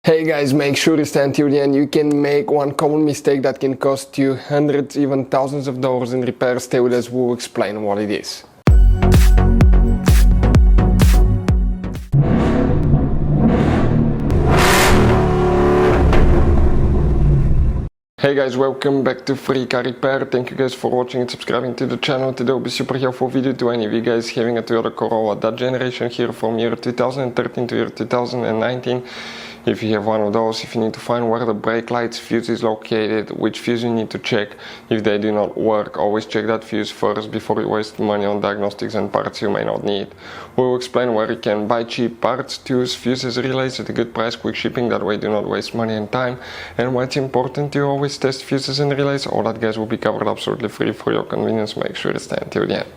Hey guys, make sure to stay until the end. You can make one common mistake that can cost you hundreds, even thousands of dollars in repairs. Stay with us, we'll explain what it is. Hey guys, welcome back to Free Car Repair. Thank you guys for watching and subscribing to the channel. Today will be super helpful video to any of you guys having a Toyota Corolla, that generation here from year 2013 to year 2019. If you have one of those, if you need to find where the brake lights fuse is located, which fuse you need to check. If they do not work, always check that fuse first before you waste money on diagnostics and parts you may not need. We will explain where you can buy cheap parts, tools, fuses, relays at a good price, quick shipping, that way do not waste money and time, and why it's important to always test fuses and relays. All that guys will be covered absolutely free for your convenience. Make sure to stay until the end.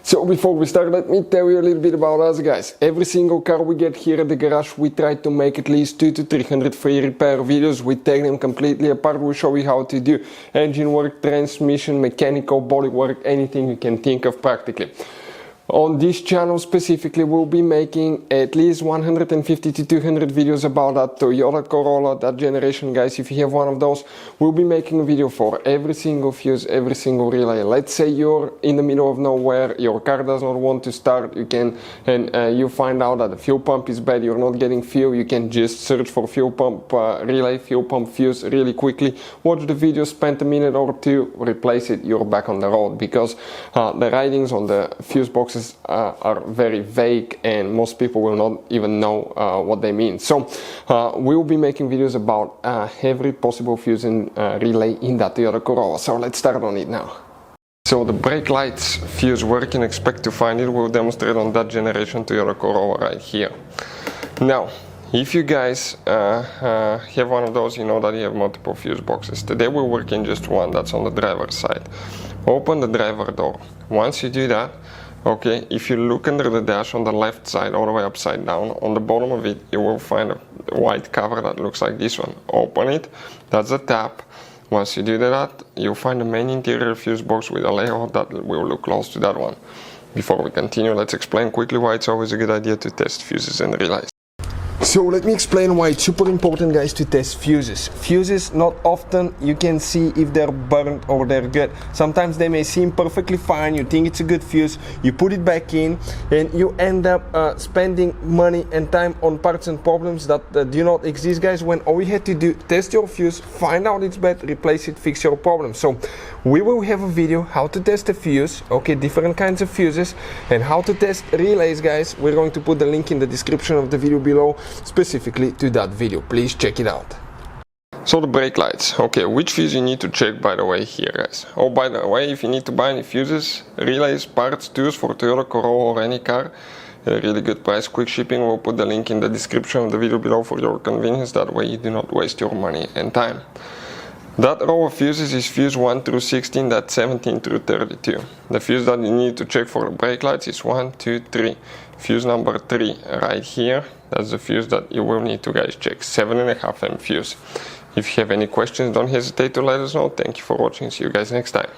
So before we start, let me tell you a little bit about us guys. Every single car we get here at the garage, we try to make at least 200 to 300 free repair videos. We take them completely apart. We show you how to do engine work, transmission, mechanical, body work, anything you can think of practically. On this channel specifically, we'll be making at least 150 to 200 videos about that Toyota Corolla, that generation guys. If you have one of those, we'll be making a video for every single fuse, every single relay. Let's say you're in the middle of nowhere, your car does not want to start, you find out that the fuel pump is bad, you're not getting fuel, you can just search for fuel pump relay, fuel pump fuse really quickly, watch the video, spend a minute or two, replace it, you're back on the road, because the writings on the fuse boxes are very vague and most people will not even know what they mean. So we'll be making videos about every possible fuse and relay in that Toyota Corolla. So let's start on it now. So the brake lights fuse, where you can expect to find it, we'll demonstrate on that generation Toyota Corolla right here. Now, if you guys have one of those, you know that you have multiple fuse boxes. Today we'll work in just one, that's on the driver's side. Open the driver door. Once you do that, okay, if you look under the dash on the left side, all the way upside down, on the bottom of it, you will find a white cover that looks like this one. Open it, that's the tap. Once you do that, you'll find the main interior fuse box with a layout that will look close to that one. Before we continue, let's explain quickly why it's always a good idea to test fuses and relays. So let me explain why it's super important guys to test fuses. Fuses, not often you can see if they're burnt or they're good. Sometimes they may seem perfectly fine, you think it's a good fuse, you put it back in and you end up spending money and time on parts and problems that do not exist guys, when all you had to do, test your fuse, find out it's bad, replace it, fix your problem. So we will have a video how to test a fuse, okay, different kinds of fuses, and how to test relays guys. We're going to put the link in the description of the video below specifically to that video. Please check it out. So the brake lights, okay, which fuse you need to check by the way here guys. Oh, by the way, if you need to buy any fuses, relays, parts, tools for Toyota Corolla or any car, a really good price, quick shipping, we'll put the link in the description of the video below for your convenience, that way you do not waste your money and time. That row of fuses is fuse 1 through 16, that's 17 through 32. The fuse that you need to check for the brake lights is 1, 2, 3. Fuse number 3 right here, that's the fuse that you will need to guys check, 7.5 M fuse. If you have any questions, don't hesitate to let us know. Thank you for watching, see you guys next time.